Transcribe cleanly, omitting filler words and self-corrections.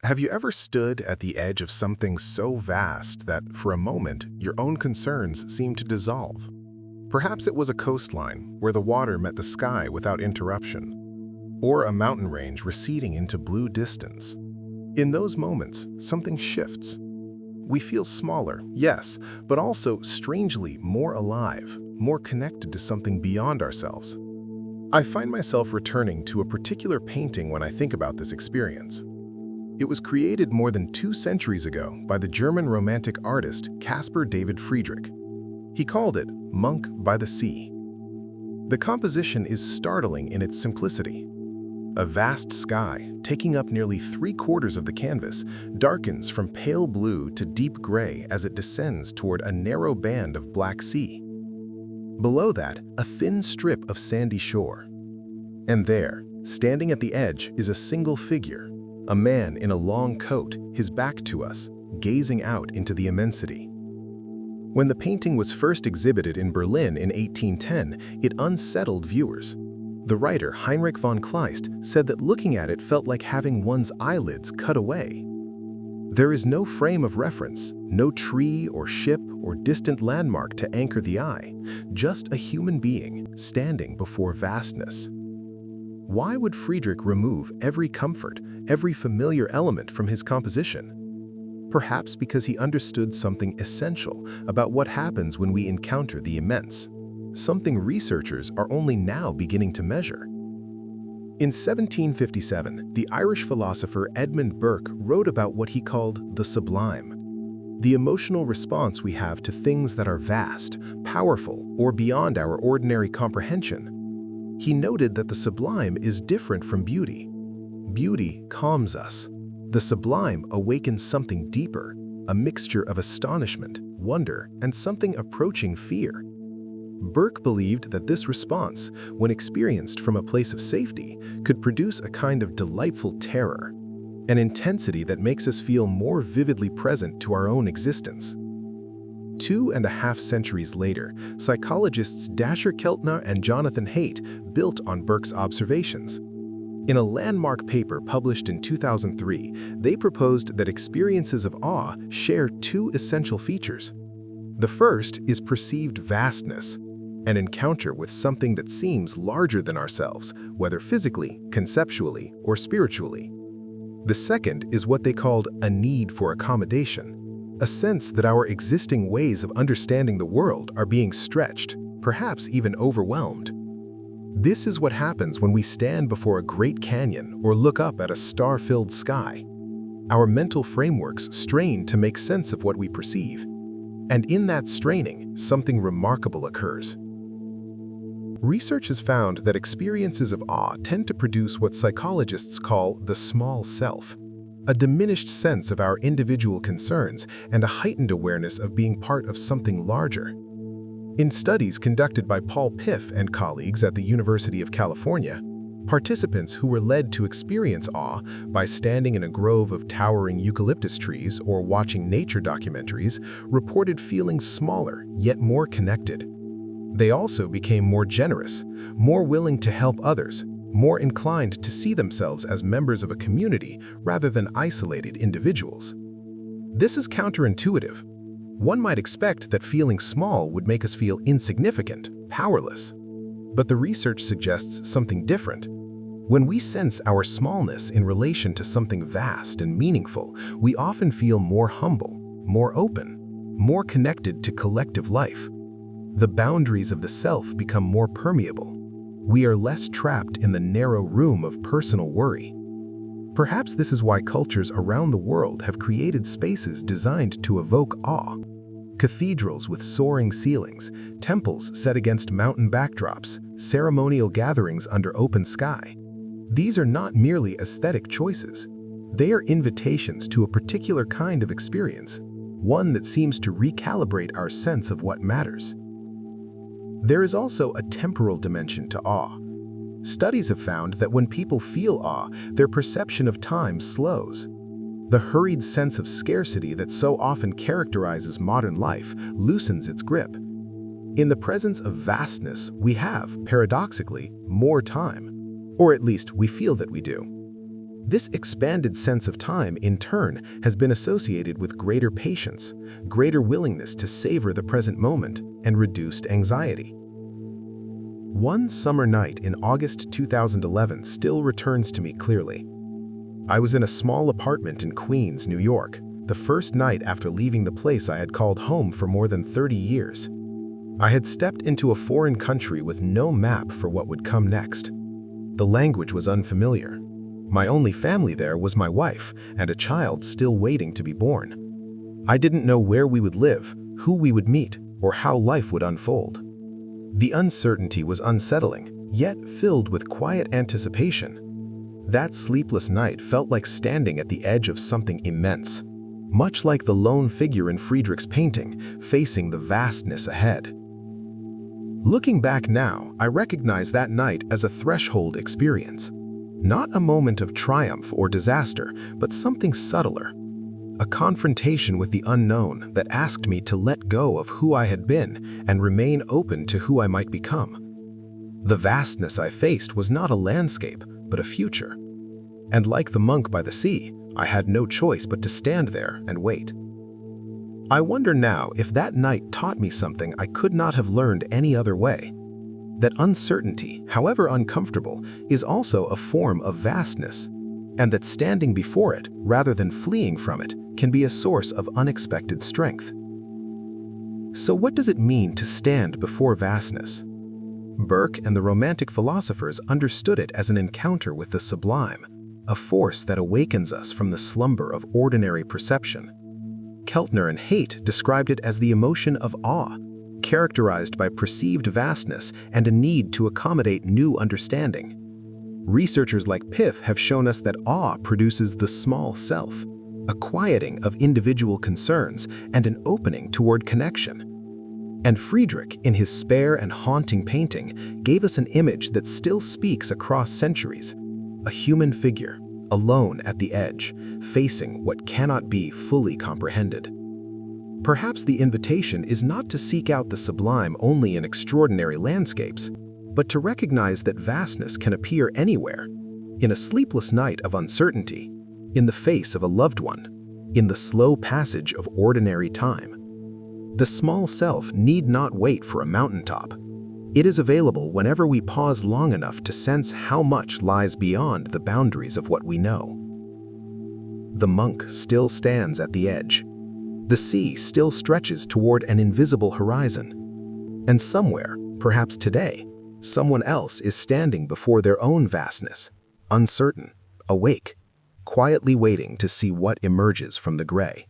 Have you ever stood at the edge of something so vast that, for a moment, your own concerns seemed to dissolve? Perhaps it was a coastline where the water met the sky without interruption, or a mountain range receding into blue distance. In those moments, something shifts. We feel smaller, yes, but also strangely more alive, more connected to something beyond ourselves. I find myself returning to a particular painting when I think about this experience. It was created more than 2 centuries ago by the German Romantic artist Caspar David Friedrich. He called it Monk by the Sea. The composition is startling in its simplicity. A vast sky, taking up nearly 3/4 of the canvas, darkens from pale blue to deep gray as it descends toward a narrow band of black sea. Below that, a thin strip of sandy shore. And there, standing at the edge, is a single figure, a man in a long coat, his back to us, gazing out into the immensity. When the painting was first exhibited in Berlin in 1810, it unsettled viewers. The writer Heinrich von Kleist said that looking at it felt like having one's eyelids cut away. There is no frame of reference, no tree or ship or distant landmark to anchor the eye, just a human being standing before vastness. Why would Friedrich remove every comfort, every familiar element from his composition? Perhaps because he understood something essential about what happens when we encounter the immense, something researchers are only now beginning to measure. In 1757, the Irish philosopher Edmund Burke wrote about what he called the sublime, the emotional response we have to things that are vast, powerful, or beyond our ordinary comprehension. He noted that the sublime is different from beauty. Beauty calms us. The sublime awakens something deeper, a mixture of astonishment, wonder, and something approaching fear. Burke believed that this response, when experienced from a place of safety, could produce a kind of delightful terror, an intensity that makes us feel more vividly present to our own existence. 2.5 centuries later, psychologists Dasher Keltner and Jonathan Haidt built on Burke's observations. In a landmark paper published in 2003, they proposed that experiences of awe share 2 essential features. The first is perceived vastness, an encounter with something that seems larger than ourselves, whether physically, conceptually, or spiritually. The second is what they called a need for accommodation, a sense that our existing ways of understanding the world are being stretched, perhaps even overwhelmed. This is what happens when we stand before a great canyon or look up at a star-filled sky. Our mental frameworks strain to make sense of what we perceive. And in that straining, something remarkable occurs. Research has found that experiences of awe tend to produce what psychologists call the small self, a diminished sense of our individual concerns and a heightened awareness of being part of something larger. In studies conducted by Paul Piff and colleagues at the University of California, participants who were led to experience awe by standing in a grove of towering eucalyptus trees or watching nature documentaries reported feeling smaller yet more connected. They also became more generous, more willing to help others, more inclined to see themselves as members of a community rather than isolated individuals. This is counterintuitive. One might expect that feeling small would make us feel insignificant, powerless. But the research suggests something different. When we sense our smallness in relation to something vast and meaningful, we often feel more humble, more open, more connected to collective life. The boundaries of the self become more permeable. We are less trapped in the narrow room of personal worry. Perhaps this is why cultures around the world have created spaces designed to evoke awe. Cathedrals with soaring ceilings, temples set against mountain backdrops, ceremonial gatherings under open sky. These are not merely aesthetic choices. They are invitations to a particular kind of experience, one that seems to recalibrate our sense of what matters. There is also a temporal dimension to awe. Studies have found that when people feel awe, their perception of time slows. The hurried sense of scarcity that so often characterizes modern life loosens its grip. In the presence of vastness, we have, paradoxically, more time. Or at least we feel that we do. This expanded sense of time, in turn, has been associated with greater patience, greater willingness to savor the present moment, and reduced anxiety. One summer night in August 2011 still returns to me clearly. I was in a small apartment in Queens, New York, the first night after leaving the place I had called home for more than 30 years. I had stepped into a foreign country with no map for what would come next. The language was unfamiliar. My only family there was my wife and a child still waiting to be born. I didn't know where we would live, who we would meet, or how life would unfold. The uncertainty was unsettling, yet filled with quiet anticipation. That sleepless night felt like standing at the edge of something immense, much like the lone figure in Friedrich's painting, facing the vastness ahead. Looking back now, I recognize that night as a threshold experience. Not a moment of triumph or disaster, but something subtler. A confrontation with the unknown that asked me to let go of who I had been and remain open to who I might become. The vastness I faced was not a landscape, but a future. And like the monk by the sea, I had no choice but to stand there and wait. I wonder now if that night taught me something I could not have learned any other way. That uncertainty, however uncomfortable, is also a form of vastness, and that standing before it, rather than fleeing from it, can be a source of unexpected strength. So what does it mean to stand before vastness? Burke and the Romantic philosophers understood it as an encounter with the sublime, a force that awakens us from the slumber of ordinary perception. Keltner and Haidt described it as the emotion of awe, characterized by perceived vastness and a need to accommodate new understanding. Researchers like Piff have shown us that awe produces the small self, a quieting of individual concerns and an opening toward connection. And Friedrich, in his spare and haunting painting, gave us an image that still speaks across centuries, a human figure, alone at the edge, facing what cannot be fully comprehended. Perhaps the invitation is not to seek out the sublime only in extraordinary landscapes, but to recognize that vastness can appear anywhere, in a sleepless night of uncertainty, in the face of a loved one, in the slow passage of ordinary time. The small self need not wait for a mountaintop. It is available whenever we pause long enough to sense how much lies beyond the boundaries of what we know. The monk still stands at the edge. The sea still stretches toward an invisible horizon. And somewhere, perhaps today, someone else is standing before their own vastness, uncertain, awake, quietly waiting to see what emerges from the gray.